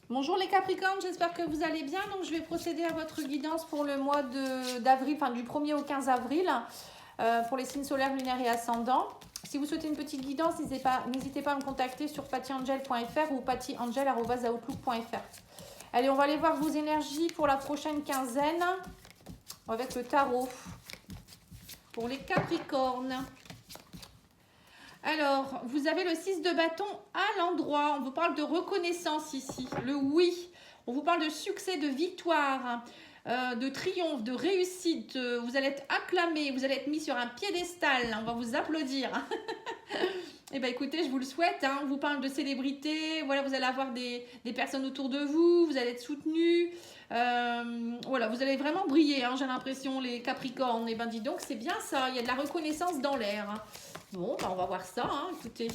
Bonjour les Capricornes, j'espère que vous allez bien. Donc je vais procéder à votre guidance pour le mois d'avril, enfin du 1er au 15 avril, pour les signes solaires, lunaires et ascendants. Si vous souhaitez une petite guidance, n'hésitez pas à me contacter sur pattyangel.fr ou pattyangel@outlook.fr. Allez, on va aller voir vos énergies pour la prochaine quinzaine avec le tarot pour les Capricornes. Alors, vous avez le 6 de bâton à l'endroit. On vous parle de reconnaissance ici. Le oui. On vous parle de succès, de victoire, de triomphe, de réussite. Vous allez être acclamé, vous allez être mis sur un piédestal. On va vous applaudir. Eh bien, écoutez, je vous le souhaite. Hein. On vous parle de célébrité. Voilà, vous allez avoir des personnes autour de vous. Vous allez être soutenu. Voilà, vous allez vraiment briller. Hein, j'ai l'impression, les Capricornes. Eh bien, dis donc, c'est bien ça. Il y a de la reconnaissance dans l'air. Hein. Bon, bah on va voir ça, hein, écoutez.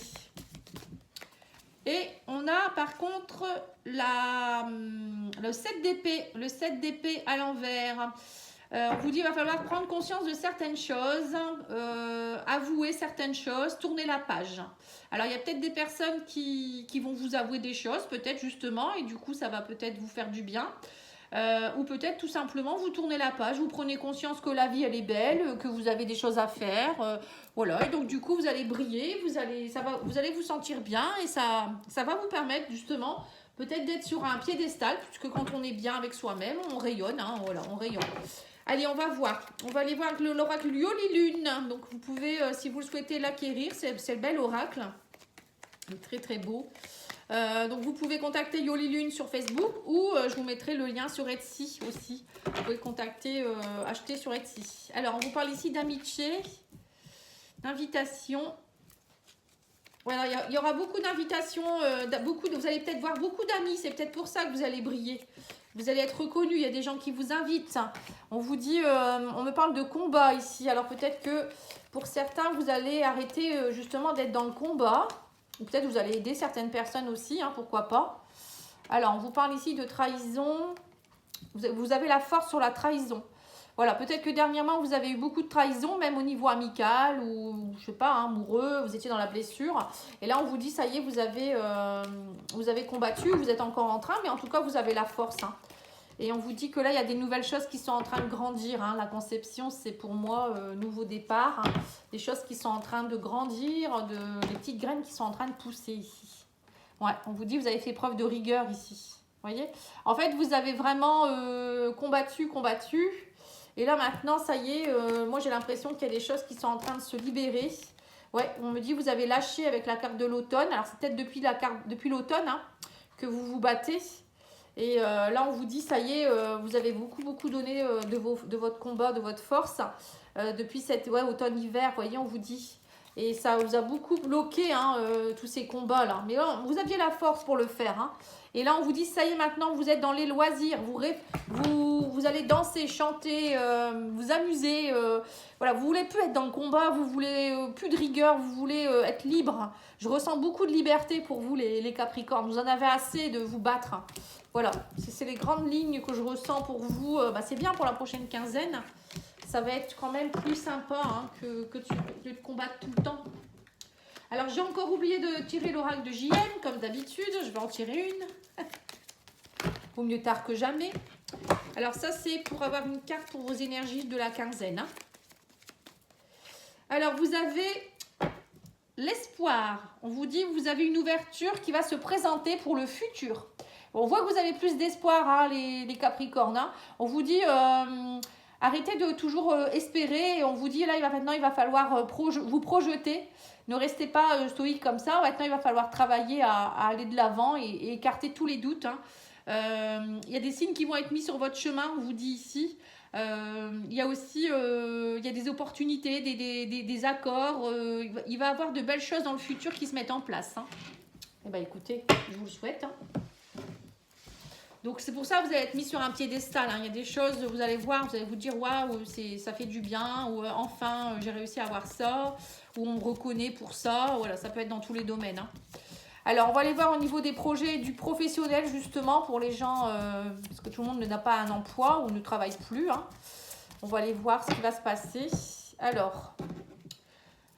Et on a par contre le 7 d'épée. Le 7 d'épée à l'envers. On vous dit qu'il va falloir prendre conscience de certaines choses, avouer certaines choses, tourner la page. Alors, il y a peut-être des personnes qui vont vous avouer des choses, peut-être justement, et du coup, ça va peut-être vous faire du bien. Ou peut-être tout simplement vous tournez la page, vous prenez conscience que la vie elle est belle, que vous avez des choses à faire, voilà, et donc du coup vous allez briller, vous allez vous sentir bien et ça va vous permettre justement peut-être d'être sur un piédestal, puisque quand on est bien avec soi-même, on rayonne, hein, voilà, on rayonne. Allez, on va aller voir l'oracle Yoli-Lune, donc vous pouvez, si vous le souhaitez, l'acquérir, c'est le bel oracle, il est très très beau. Donc vous pouvez contacter Yoli Lune sur Facebook ou je vous mettrai le lien sur Etsy aussi. Vous pouvez contacter, acheter sur Etsy. Alors on vous parle ici d'amitié, d'invitation. Voilà, il y aura beaucoup d'invitations, vous allez peut-être voir beaucoup d'amis, c'est peut-être pour ça que vous allez briller. Vous allez être reconnu, il y a des gens qui vous invitent. On vous dit, on me parle de combat ici. Alors peut-être que pour certains, vous allez arrêter justement d'être dans le combat. Ou peut-être vous allez aider certaines personnes aussi, hein, pourquoi pas. Alors, on vous parle ici de trahison. Vous avez la force sur la trahison. Voilà, peut-être que dernièrement, vous avez eu beaucoup de trahison, même au niveau amical ou, je sais pas, hein, amoureux, vous étiez dans la blessure. Et là, on vous dit, ça y est, vous avez combattu, vous êtes encore en train, mais en tout cas, vous avez la force. Hein. Et on vous dit que là, il y a des nouvelles choses qui sont en train de grandir. Hein. La conception, c'est pour moi nouveau départ. Hein. Des choses qui sont en train de grandir, des petites graines qui sont en train de pousser ici. Ouais, on vous dit vous avez fait preuve de rigueur ici. Vous voyez? En fait, vous avez vraiment combattu. Et là, maintenant, ça y est, moi, j'ai l'impression qu'il y a des choses qui sont en train de se libérer. Ouais, on me dit vous avez lâché avec la carte de l'automne. Alors, c'est peut-être depuis l'automne hein, que vous vous battez. Et là, on vous dit, ça y est, vous avez beaucoup donné de votre combat, de votre force depuis cet automne-hiver, vous voyez, on vous dit. Et ça vous a beaucoup bloqué, hein, tous ces combats-là. Mais là, vous aviez la force pour le faire. Hein. Et là, on vous dit, ça y est, maintenant, vous êtes dans les loisirs. Vous allez danser, chanter, vous amuser. Voilà, vous voulez plus être dans le combat, vous voulez plus de rigueur, vous voulez être libre. Je ressens beaucoup de liberté pour vous, les Capricornes. Vous en avez assez de vous battre. Voilà, c'est les grandes lignes que je ressens pour vous. C'est bien pour la prochaine quinzaine. Ça va être quand même plus sympa hein, que de te combattre tout le temps. Alors, j'ai encore oublié de tirer l'oracle de JM, comme d'habitude. Je vais en tirer une. Vaut mieux tard que jamais. Alors, ça, c'est pour avoir une carte pour vos énergies de la quinzaine. Hein. Alors, vous avez l'espoir. On vous dit vous avez une ouverture qui va se présenter pour le futur. On voit que vous avez plus d'espoir, hein, les Capricornes. Hein. On vous dit, arrêtez de toujours espérer. Et on vous dit, là, maintenant, il va falloir vous projeter. Ne restez pas stoïque comme ça. Maintenant, il va falloir travailler à aller de l'avant et écarter tous les doutes. Hein. Y a des signes qui vont être mis sur votre chemin, on vous dit ici. Il y a aussi il y a des opportunités, des accords. Il va y avoir de belles choses dans le futur qui se mettent en place. Hein. Eh bien, écoutez, je vous le souhaite. Hein. Donc c'est pour ça que vous allez être mis sur un piédestal. Hein. Il y a des choses, vous allez voir, vous allez vous dire waouh, ça fait du bien, ou enfin j'ai réussi à avoir ça, ou on me reconnaît pour ça. Voilà, ça peut être dans tous les domaines. Hein. Alors on va aller voir au niveau des projets du professionnel justement pour les gens, parce que tout le monde n'a pas un emploi ou ne travaille plus. Hein. On va aller voir ce qui va se passer. Alors,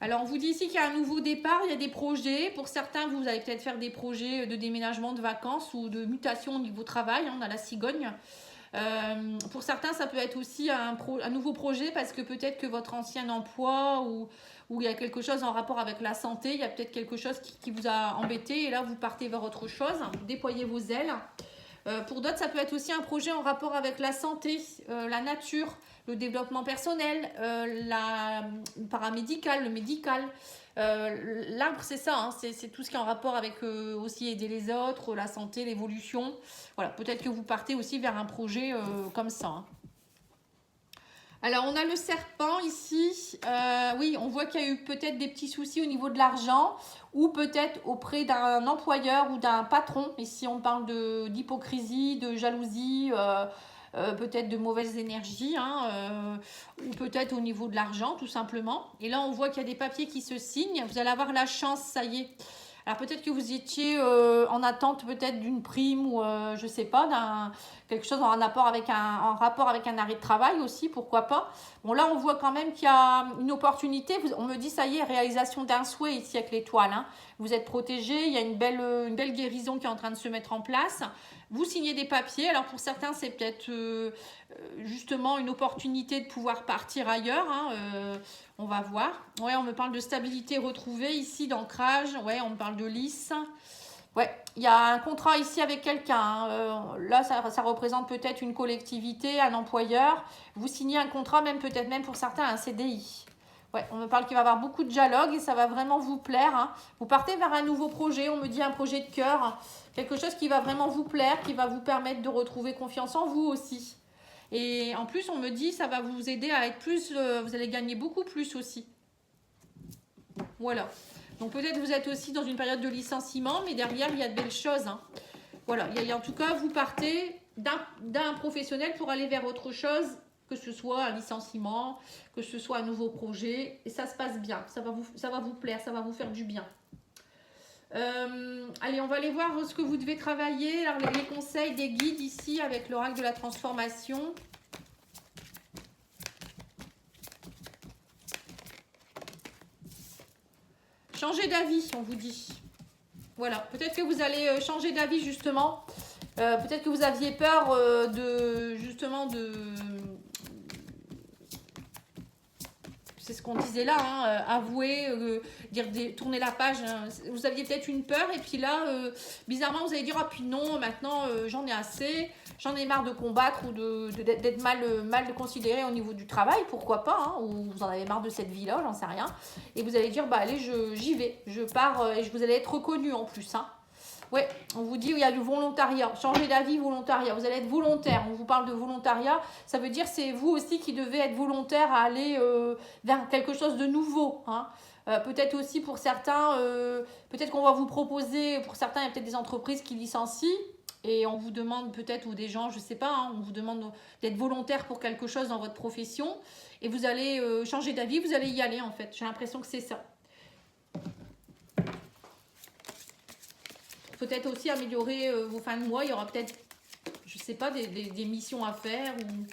Alors, on vous dit ici qu'il y a un nouveau départ, il y a des projets. Pour certains, vous allez peut-être faire des projets de déménagement de vacances ou de mutation au niveau travail. On a la cigogne. Pour certains, ça peut être aussi un nouveau projet parce que peut-être que votre ancien emploi ou il y a quelque chose en rapport avec la santé, il y a peut-être quelque chose qui vous a embêté et là, vous partez vers autre chose, vous déployez vos ailes. Pour d'autres, ça peut être aussi un projet en rapport avec la santé, la nature, le développement personnel, le paramédical, le médical. L'arbre, c'est ça, hein, c'est tout ce qui est en rapport avec aussi aider les autres, la santé, l'évolution. Voilà, peut-être que vous partez aussi vers un projet comme ça. Hein. Alors, on a le serpent ici. Oui, on voit qu'il y a eu peut-être des petits soucis au niveau de l'argent ou peut-être auprès d'un employeur ou d'un patron. Ici, on parle d'hypocrisie, de jalousie, peut-être de mauvaises énergies, hein, ou peut-être au niveau de l'argent, tout simplement. Et là, on voit qu'il y a des papiers qui se signent. Vous allez avoir la chance, ça y est. Alors peut-être que vous étiez en attente peut-être d'une prime ou je sais pas, quelque chose en rapport avec un arrêt de travail aussi, pourquoi pas. Bon là on voit quand même qu'il y a une opportunité, on me dit ça y est, réalisation d'un souhait ici avec l'étoile. Hein. Vous êtes protégé, il y a une belle guérison qui est en train de se mettre en place. Vous signez des papiers, alors pour certains c'est peut-être justement une opportunité de pouvoir partir ailleurs. Hein, on va voir. Ouais, on me parle de stabilité retrouvée ici, d'ancrage. Ouais, on me parle de lisse. Ouais, il y a un contrat ici avec quelqu'un. Hein. Là, ça représente peut-être une collectivité, un employeur. Vous signez un contrat, même peut-être même pour certains un CDI. Ouais, on me parle qu'il va y avoir beaucoup de dialogue et ça va vraiment vous plaire. Hein. Vous partez vers un nouveau projet, on me dit un projet de cœur. Quelque chose qui va vraiment vous plaire, qui va vous permettre de retrouver confiance en vous aussi. Et en plus, on me dit ça va vous aider à être plus, vous allez gagner beaucoup plus aussi. Voilà. Donc peut-être vous êtes aussi dans une période de licenciement, mais derrière, il y a de belles choses. Hein. Voilà. En tout cas, vous partez d'un professionnel pour aller vers autre chose, que ce soit un licenciement, que ce soit un nouveau projet. Et ça se passe bien. Ça va vous plaire, ça va vous faire du bien. Allez, on va aller voir ce que vous devez travailler. Alors, les conseils des guides ici avec l'oracle de la transformation. Changer d'avis, on vous dit. Voilà, peut-être que vous allez changer d'avis justement. Peut-être que vous aviez peur c'est ce qu'on disait là, hein, avouer, tourner la page. Hein. Vous aviez peut-être une peur et puis là, bizarrement, vous allez dire, ah puis non, maintenant j'en ai assez, j'en ai marre de combattre ou d'être mal considéré au niveau du travail, pourquoi pas, hein, ou vous en avez marre de cette vie-là, j'en sais rien. Et vous allez dire, bah allez, j'y vais, je pars et vous allez être reconnu en plus, hein. Ouais, on vous dit il y a du volontariat, changer d'avis, volontariat, vous allez être volontaire, on vous parle de volontariat, ça veut dire c'est vous aussi qui devez être volontaire à aller vers quelque chose de nouveau. Hein. Peut-être aussi pour certains, peut-être qu'on va vous proposer, pour certains il y a peut-être des entreprises qui licencient et on vous demande peut-être, ou des gens, je sais pas, hein, on vous demande d'être volontaire pour quelque chose dans votre profession et vous allez changer d'avis, vous allez y aller en fait, j'ai l'impression que c'est ça. Peut-être aussi améliorer vos fins de mois. Il y aura peut-être, je sais pas, des missions à faire. Ou...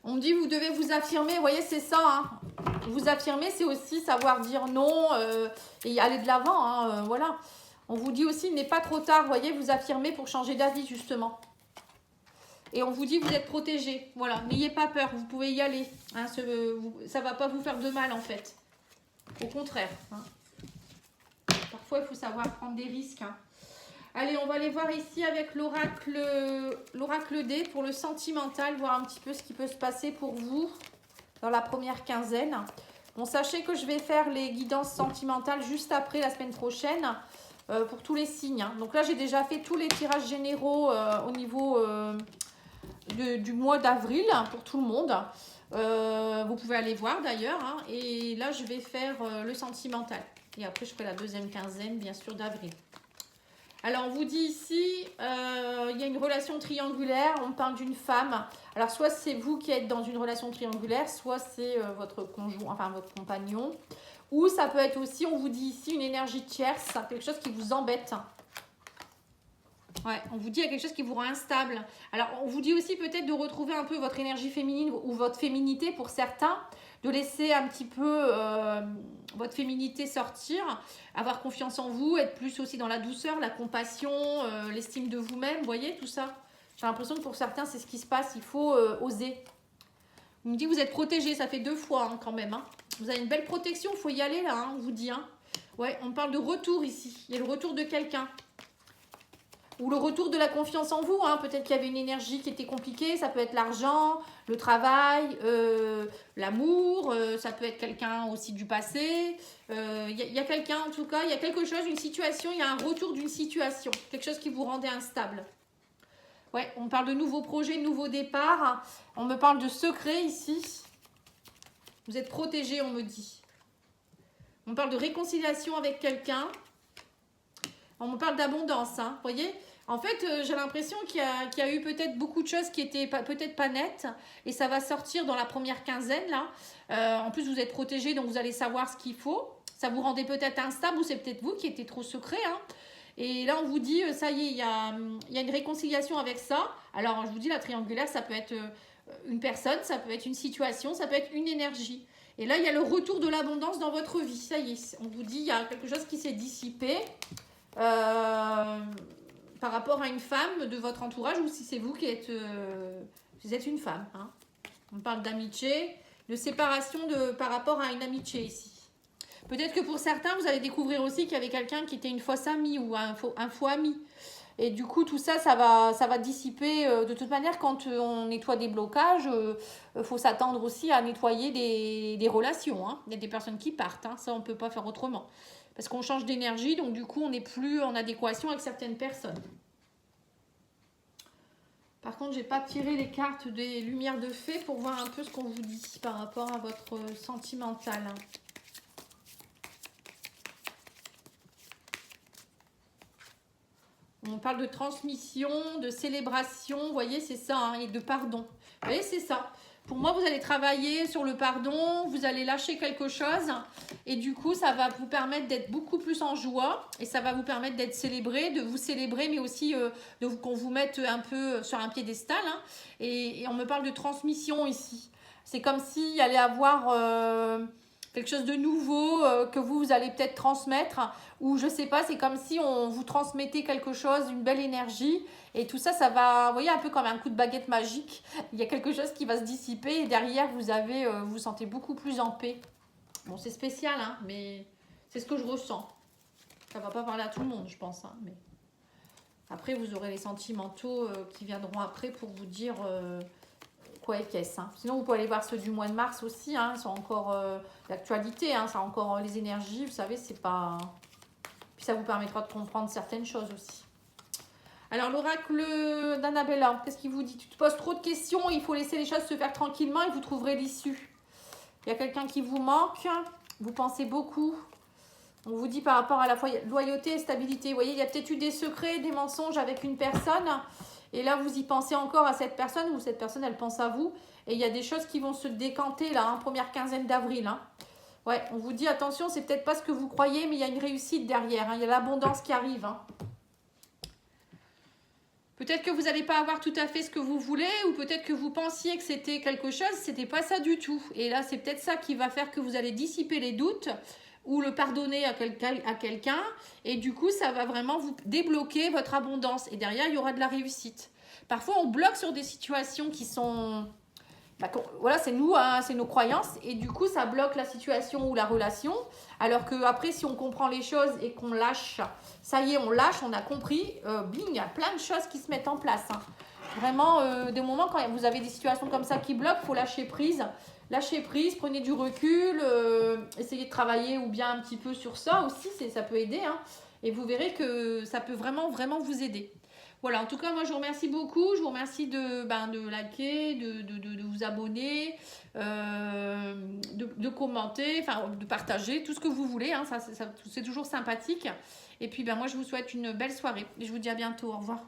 On dit vous devez vous affirmer. Vous voyez, c'est ça. Hein. Vous affirmer, c'est aussi savoir dire non et aller de l'avant. Hein, voilà. On vous dit aussi, il n'est pas trop tard. Vous voyez, vous affirmer pour changer d'avis, justement. Et on vous dit, vous êtes protégé. Voilà, n'ayez pas peur. Vous pouvez y aller. Hein, ça ne va pas vous faire de mal, en fait. Au contraire. Hein. Parfois, il faut savoir prendre des risques. Hein. Allez, on va aller voir ici avec l'oracle D pour le sentimental, voir un petit peu ce qui peut se passer pour vous dans la première quinzaine. Bon, sachez que je vais faire les guidances sentimentales juste après la semaine prochaine pour tous les signes. Hein. Donc là, j'ai déjà fait tous les tirages généraux au niveau du mois d'avril pour tout le monde. Vous pouvez aller voir d'ailleurs. Hein. Et là, je vais faire le sentimental. Et après, je ferai la deuxième quinzaine, bien sûr, d'avril. Alors, on vous dit ici, il y a une relation triangulaire. On parle d'une femme. Alors, soit c'est vous qui êtes dans une relation triangulaire, soit c'est votre conjoint, enfin votre compagnon. Ou ça peut être aussi, on vous dit ici, une énergie tierce, quelque chose qui vous embête. Ouais, on vous dit il y a quelque chose qui vous rend instable. Alors, on vous dit aussi peut-être de retrouver un peu votre énergie féminine ou votre féminité pour certains. de laisser un petit peu votre féminité sortir, avoir confiance en vous, être plus aussi dans la douceur, la compassion, l'estime de vous-même, vous voyez tout ça. J'ai l'impression que pour certains, c'est ce qui se passe, il faut oser. On me dit que vous êtes protégé, ça fait 2 fois hein, quand même. Hein. Vous avez une belle protection, il faut y aller là, hein, on vous dit. Hein. Ouais, on parle de retour ici, il y a le retour de quelqu'un. Ou le retour de la confiance en vous. Hein. Peut-être qu'il y avait une énergie qui était compliquée. Ça peut être l'argent, le travail, l'amour. Ça peut être quelqu'un aussi du passé. Y a quelqu'un en tout cas. Il y a quelque chose, une situation. Il y a un retour d'une situation. Quelque chose qui vous rendait instable. Ouais, on parle de nouveaux projets, de nouveaux départs. On me parle de secrets ici. Vous êtes protégé, on me dit. On parle de réconciliation avec quelqu'un. On me parle d'abondance, hein, vous voyez. En fait, j'ai l'impression qu'il y a eu peut-être beaucoup de choses qui étaient peut-être pas nettes. Et ça va sortir dans la première quinzaine, là. En plus, vous êtes protégé, donc vous allez savoir ce qu'il faut. Ça vous rendait peut-être instable ou c'est peut-être vous qui étiez trop secret. Hein. Et là, on vous dit, ça y est, il y a une réconciliation avec ça. Alors, je vous dis, la triangulaire, ça peut être une personne, ça peut être une situation, ça peut être une énergie. Et là, il y a le retour de l'abondance dans votre vie. Ça y est, on vous dit, il y a quelque chose qui s'est dissipé. Par rapport à une femme de votre entourage ou si c'est vous qui êtes, vous êtes une femme. Hein. On parle d'amitié, de séparation par rapport à une amitié ici. Peut-être que pour certains, vous allez découvrir aussi qu'il y avait quelqu'un qui était une fausse amie ou un faux ami. Et du coup, tout ça, ça va dissiper. De toute manière, quand on nettoie des blocages, faut s'attendre aussi à nettoyer des relations. Hein. Il y a des personnes qui partent. Hein. Ça, on ne peut pas faire autrement. Parce qu'on change d'énergie, donc du coup, on n'est plus en adéquation avec certaines personnes. Par contre, je n'ai pas tiré les cartes des lumières de fée pour voir un peu ce qu'on vous dit par rapport à votre sentimental. On parle de transmission, de célébration, vous voyez, c'est ça, hein, et de pardon. Vous voyez, c'est ça. Pour moi, vous allez travailler sur le pardon, vous allez lâcher quelque chose et du coup, ça va vous permettre d'être beaucoup plus en joie et ça va vous permettre d'être célébré, de vous célébrer, mais aussi qu'on vous mette un peu sur un piédestal. Hein, et on me parle de transmission ici. C'est comme s'il allait avoir quelque chose de nouveau que vous allez peut-être transmettre ou je sais pas, c'est comme si on vous transmettait quelque chose, une belle énergie et tout ça, ça va, vous voyez, un peu comme un coup de baguette magique. Il y a quelque chose qui va se dissiper et derrière, vous vous sentez beaucoup plus en paix. Bon, c'est spécial, hein, mais c'est ce que je ressens. Ça va pas parler à tout le monde, je pense. Hein, mais après, vous aurez les sentimentaux qui viendront après pour vous dire quoi et qu'est-ce. Hein. Sinon, vous pouvez aller voir ceux du mois de mars aussi. Hein, ils sont encore d'actualité. Hein, ça a encore les énergies. Vous savez, c'est pas... Puis ça vous permettra de comprendre certaines choses aussi. Alors, l'oracle d'Annabella, qu'est-ce qu'il vous dit? Tu te poses trop de questions, il faut laisser les choses se faire tranquillement et vous trouverez l'issue. Il y a quelqu'un qui vous manque, vous pensez beaucoup. On vous dit par rapport à la loyauté et stabilité. Vous voyez, il y a peut-être eu des secrets, des mensonges avec une personne. Et là, vous y pensez encore à cette personne ou cette personne, elle pense à vous. Et il y a des choses qui vont se décanter là, hein, première quinzaine d'avril. Hein. Ouais, on vous dit attention, c'est peut-être pas ce que vous croyez, mais il y a une réussite derrière. Hein, il y a l'abondance qui arrive. Hein. Peut-être que vous n'allez pas avoir tout à fait ce que vous voulez ou peut-être que vous pensiez que c'était quelque chose, c'était pas ça du tout. Et là, c'est peut-être ça qui va faire que vous allez dissiper les doutes ou le pardonner à quelqu'un. Et du coup, ça va vraiment vous débloquer votre abondance. Et derrière, il y aura de la réussite. Parfois, on bloque sur des situations qui sont... voilà, c'est nous, hein, c'est nos croyances. Et du coup, ça bloque la situation ou la relation. Alors qu'après, si on comprend les choses et qu'on lâche, ça y est, on lâche, on a compris, bing, il y a plein de choses qui se mettent en place. Hein. Vraiment, des moments quand vous avez des situations comme ça qui bloquent, il faut lâcher prise. Lâchez prise, prenez du recul, essayez de travailler ou bien un petit peu sur ça aussi, ça peut aider. Hein, et vous verrez que ça peut vraiment, vraiment vous aider. Voilà, en tout cas, moi, je vous remercie beaucoup. Je vous remercie de liker, de vous abonner, de commenter, enfin, de partager, tout ce que vous voulez. Hein, c'est toujours sympathique. Et puis, moi, je vous souhaite une belle soirée. Et je vous dis à bientôt. Au revoir.